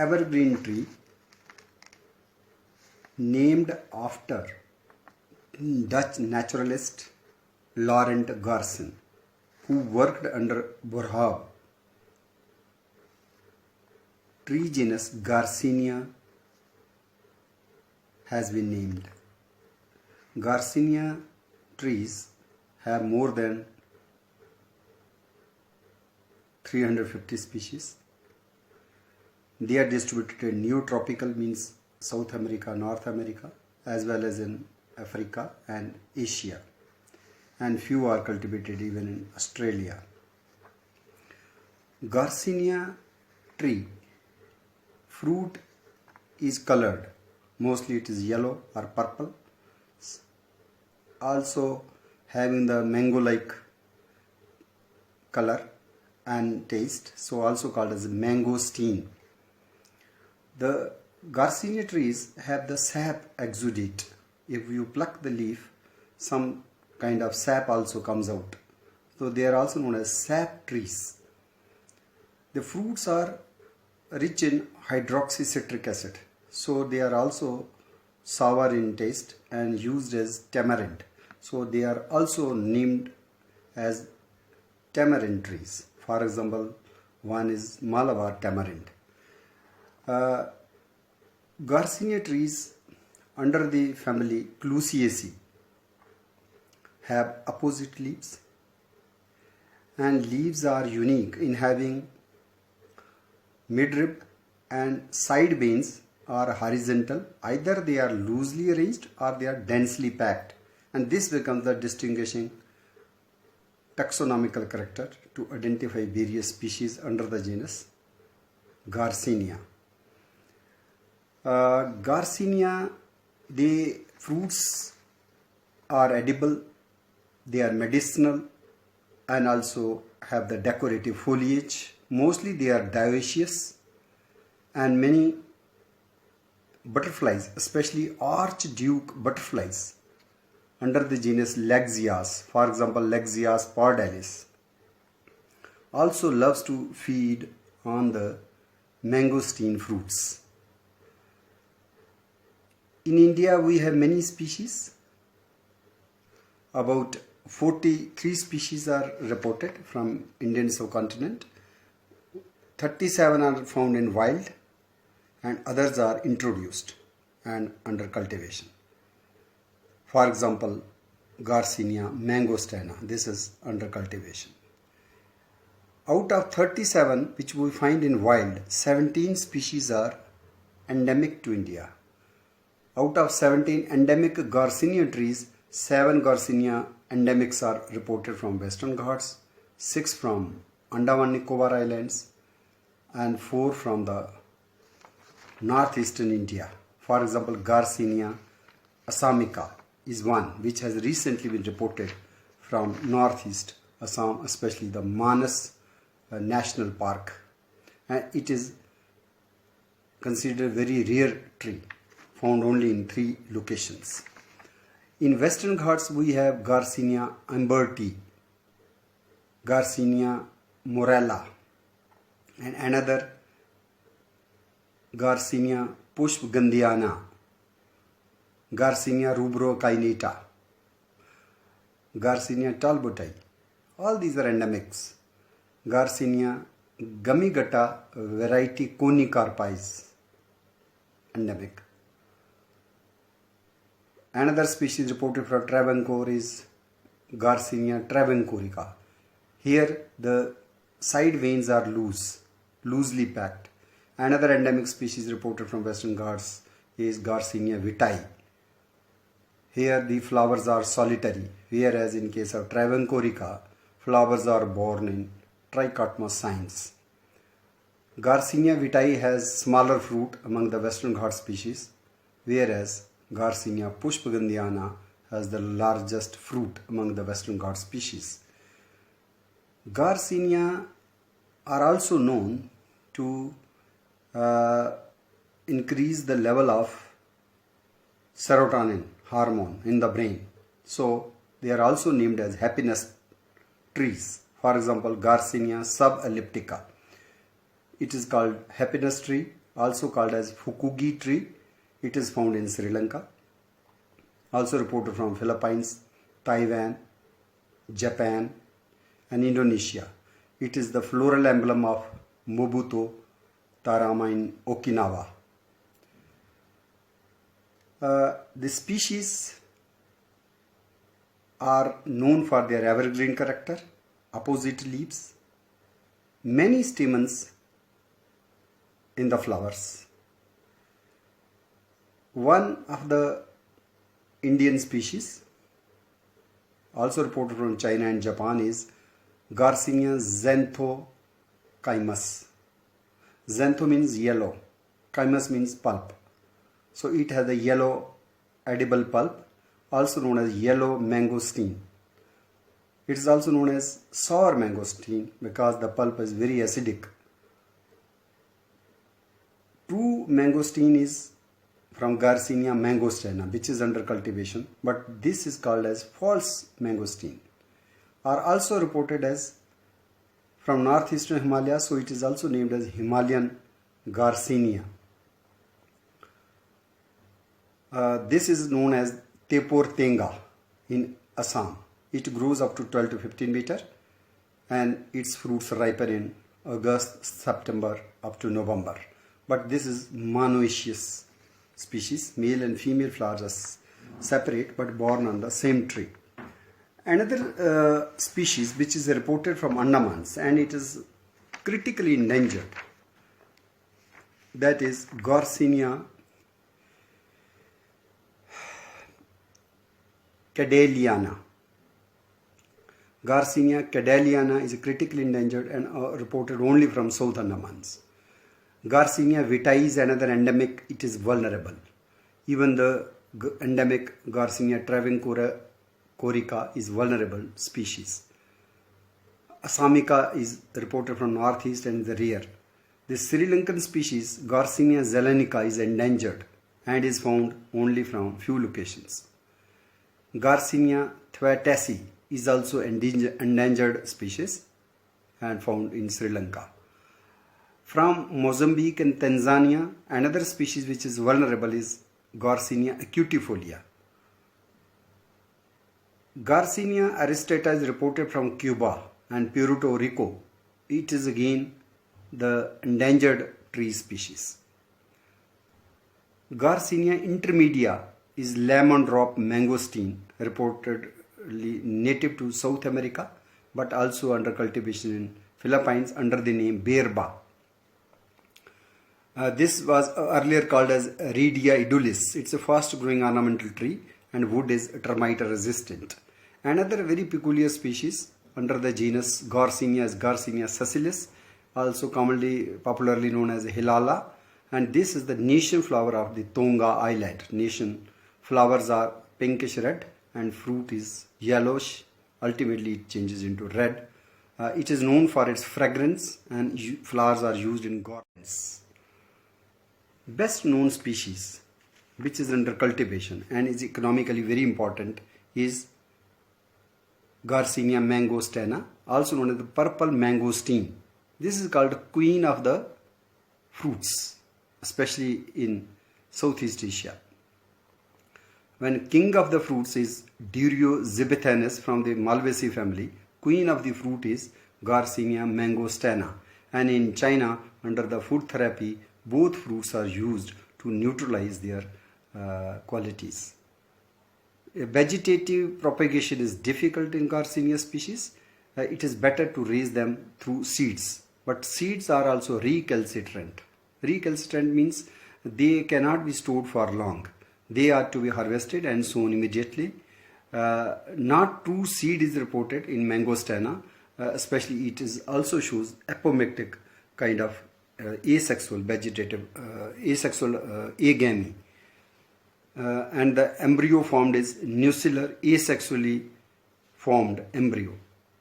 evergreen tree named after Dutch naturalist Laurent Garsen, who worked under Boerhaave. Tree genus Garcinia has been named. Garcinia trees have more than 350 species. They are distributed in Neotropical, means South America, North America, as well as in Africa and Asia. And few are cultivated even in Australia. Garcinia tree fruit is colored. Mostly it is yellow or purple. Also having the mango-like color and taste, so also called as mangosteen. The Garcinia trees have the sap exudate. If you pluck the leaf, some kind of sap also comes out. So they are also known as sap trees. The fruits are rich in hydroxycitric acid. So they are also sour in taste and used as tamarind. So they are also named as tamarind trees. For example, one is Malabar tamarind. Garcinia trees under the family Clusiaceae have opposite leaves, and leaves are unique in having midrib and side veins are horizontal. Either they are loosely arranged or they are densely packed, and this becomes the distinguishing taxonomical character to identify various species under the genus Garcinia. Garcinia, the fruits are edible, they are medicinal, and also have the decorative foliage. Mostly they are dioecious, and many butterflies, especially archduke butterflies under the genus Lexias, for example Lexias pardalis, also loves to feed on the mangosteen fruits. In India we have many species. About 43 species are reported from Indian subcontinent. 37 are found in wild and others are introduced and under cultivation. For example, Garcinia mangostana, this is under cultivation. Out of 37 which we find in wild, 17 species are endemic to India. Out of 17 endemic Garcinia trees, 7 Garcinia endemics are reported from Western Ghats, 6 from Andaman Nicobar Islands, and 4 from the northeastern India. For example, Garcinia assamica is one which has recently been reported from northeast Assam, especially the Manas National Park, and it is considered a very rare tree, found only in 3 locations. In Western Ghats we have Garcinia umberti, Garcinia morella, and another Garcinia pushpagandhiana, Garcinia rubrocainata, Garcinia talbotai. All these are endemics. Garcinia gummigata variety conicarpa is endemic. Another species reported from Travancore is Garcinia travancorica. Here the side veins are loosely packed. Another endemic species reported from Western Ghats is Garcinia vitae. Here the flowers are solitary, whereas in case of Travancorica, flowers are borne in trichotomous cymes. Garcinia vitae has smaller fruit among the Western Ghats species, whereas Garcinia pushpagandhiana has the largest fruit among the Western Ghats species. Garcinia are also known to increase the level of serotonin hormone in the brain. So they are also named as happiness trees. For example, Garcinia subelliptica. It is called happiness tree also called as Fukugi tree. It is found in Sri Lanka. Also reported from Philippines, Taiwan, Japan and Indonesia. It is the floral emblem of Mobutu Tarama in Okinawa. The species are known for their evergreen character, opposite leaves, many stamens in the flowers. One of the Indian species also reported from China and Japan is Garcinia xanthochymus. Xantho means yellow, chymus means pulp. So it has a yellow edible pulp, also known as yellow mangosteen. It is also known as sour mangosteen because the pulp is very acidic. True mangosteen is from Garcinia mangostana, which is under cultivation, but this is called as false mangosteen. Are also reported as from northeastern Himalaya, so it is also named as Himalayan Garcinia. This is known as Tepor Tenga in Assam. It grows up to 12 to 15 meter and its fruits ripen in August, September up to November. But this is monoecious species. Male and female flowers are separate but born on the same tree. Another species which is reported from Andamans and it is critically endangered, that is Garcinia cadeliana. Garcinia cadeliana is critically endangered and reported only from South Andamans. Garcinia vitae is another endemic, it is vulnerable. Even the endemic Garcinia travancoraca is vulnerable species. Assamica is reported from northeast and the rare. The Sri Lankan species Garcinia zelenica is endangered and is found only from few locations. Garcinia thwaites is also endangered species and found in Sri Lanka. From Mozambique and Tanzania, another species which is vulnerable is Garcinia acutifolia. Garcinia aristata is reported from Cuba and Puerto Rico. It is again the endangered tree species. Garcinia intermedia is lemon drop mangosteen, reportedly native to South America but also under cultivation in Philippines under the name Berba. This was earlier called as Redia edulis. It's a fast growing ornamental tree and wood is termite resistant. Another very peculiar species under the genus Garcinia is Garcinia sessilis, also popularly known as Hilala, and this is the nation flower of the Tonga Island. Nation flowers are pinkish red and fruit is yellowish. Ultimately it changes into red. It is known for its fragrance and flowers are used in garlands. Best known species which is under cultivation and is economically very important is Garcinia mangostana, also known as the purple mangosteen. This is called queen of the fruits, especially in Southeast Asia. When king of the fruits is Duryozibethanus from the Malvaceae family, queen of the fruit is Garcinia mangostana. And in China, under the food therapy, both fruits are used to neutralize their qualities. Vegetative propagation is difficult in Garcinia species. It is better to raise them through seeds. But seeds are also recalcitrant. Recalcitrant means they cannot be stored for long. They are to be harvested and sown immediately. Not true seed is reported in mangostana. Especially it is also shows apomictic kind of asexual vegetative, asexual agamy. And the embryo formed is nuclear asexually formed embryo.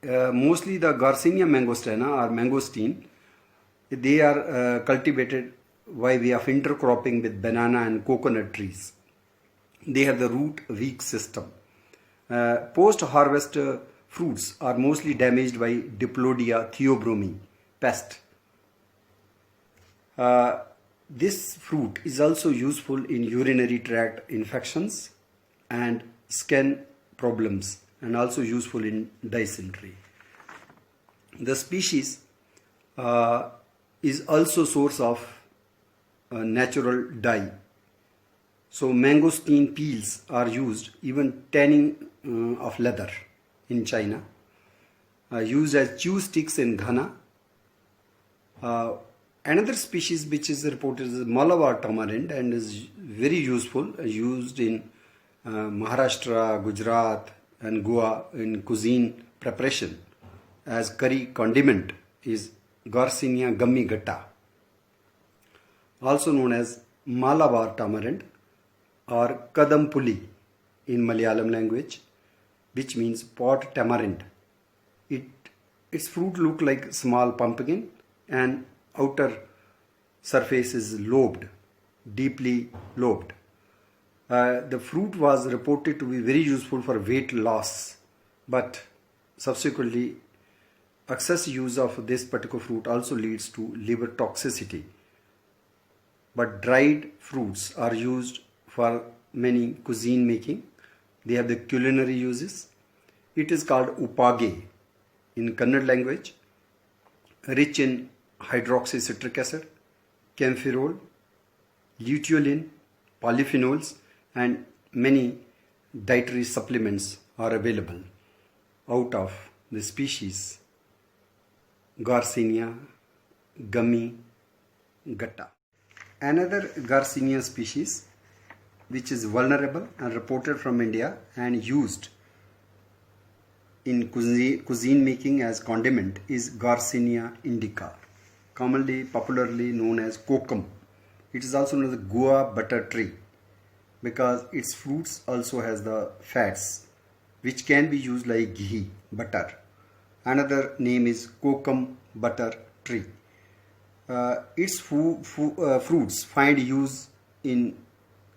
Mostly the Garcinia mangostana or mangosteen, they are cultivated by way of intercropping with banana and coconut trees. They have the root weak system. Post-harvest fruits are mostly damaged by Diplodia theobromii pest. This fruit is also useful in urinary tract infections and skin problems, and also useful in dysentery. The species is also source of natural dye. So mangosteen peels are used, even tanning of leather in China, used as chew sticks in Ghana. Another species which is reported is Malabar tamarind and is very useful, used in Maharashtra, Gujarat and Goa in cuisine preparation as curry condiment, is Garcinia gummi gatta, also known as Malabar tamarind or Kadampuli in Malayalam language, which means pot tamarind. Its fruit look like small pumpkin and outer surface is lobed, deeply lobed. The fruit was reported to be very useful for weight loss, but subsequently excess use of this particular fruit also leads to liver toxicity. But dried fruits are used for many cuisine making. They have the culinary uses. It is called upage in Kannada language, rich in hydroxycitric acid, camphorol, luteolin, polyphenols, and many dietary supplements are available out of the species Garcinia gummi gatta. Another Garcinia species which is vulnerable and reported from India and used in cuisine making as condiment is Garcinia indica, commonly popularly known as kokum. It is also known as the Goa butter tree because its fruits also has the fats which can be used like ghee, butter. Another name is kokum butter tree. Its fruits find use in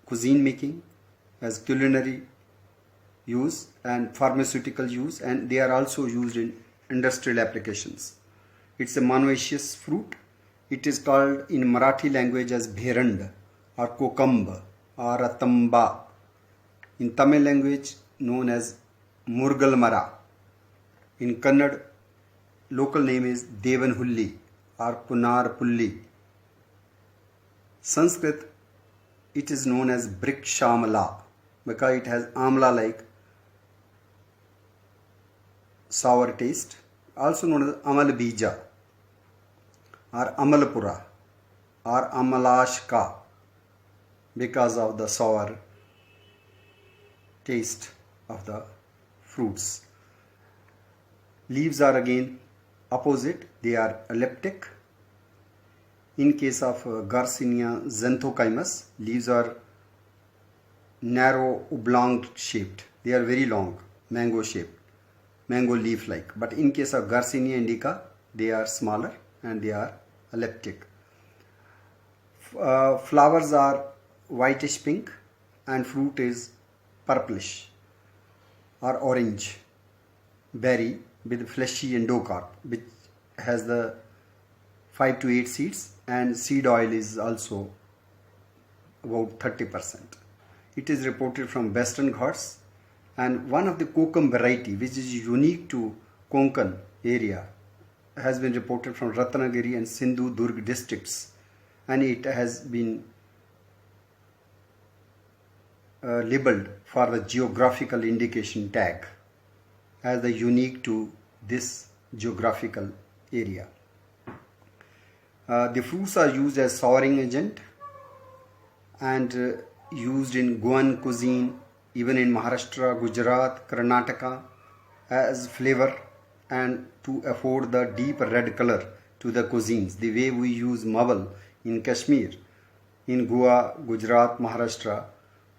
cuisine making as culinary use and pharmaceutical use, and they are also used in industrial applications. It's a monoecious fruit. It is called in Marathi language as bherand or kokumb or atamba. In Tamil language known as murgal mara. In Kannada, local name is Devanhulli or Punar Pulli. Sanskrit, it is known as Brikshamala because it has amla like sour taste, also known as Amalbija or Amalpura or Amalashka because of the sour taste of the fruits. Leaves are again opposite, they are elliptic. In case of Garcinia xanthochymus, leaves are narrow oblong shaped. They are very long, mango shaped, mango leaf like. But in case of Garcinia indica, they are smaller and they are elliptic. Flowers are whitish pink and fruit is purplish or orange berry with fleshy endocarp which has the 5 to 8 seeds, and seed oil is also about 30%. It is reported from Western Ghats, and one of the kokum variety which is unique to Konkan area has been reported from Ratnagiri and Sindhu Durg districts, and it has been labeled for the geographical indication tag as the unique to this geographical area. The fruits are used as souring agent and used in Goan cuisine, even in Maharashtra, Gujarat, Karnataka as flavor and to afford the deep red color to the cuisines. The way we use maval in Kashmir, in Goa, Gujarat, Maharashtra,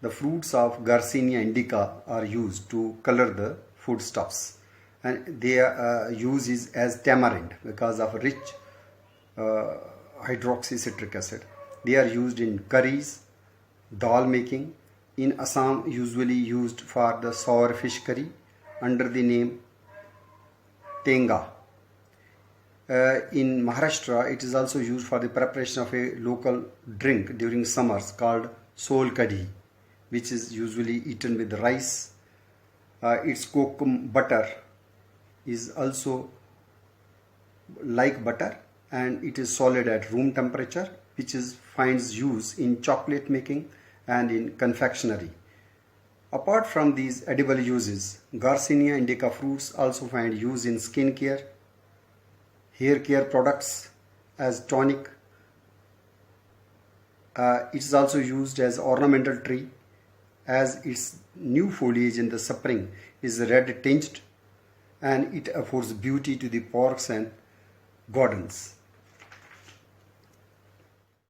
the fruits of Garcinia indica are used to color the foodstuffs, and their use is as tamarind because of rich hydroxycitric acid. They are used in curries, dal making. In Assam, usually used for the sour fish curry under the name tenga. In Maharashtra, it is also used for the preparation of a local drink during summers called Sol Kadhi, which is usually eaten with rice. Its kokum butter is also like butter, and it is solid at room temperature, which finds use in chocolate making and in confectionery. Apart from these edible uses, Garcinia indica fruits also find use in skin care, hair care products as tonic. It is also used as ornamental tree, as its new foliage in the spring is red tinged, and it affords beauty to the parks and gardens.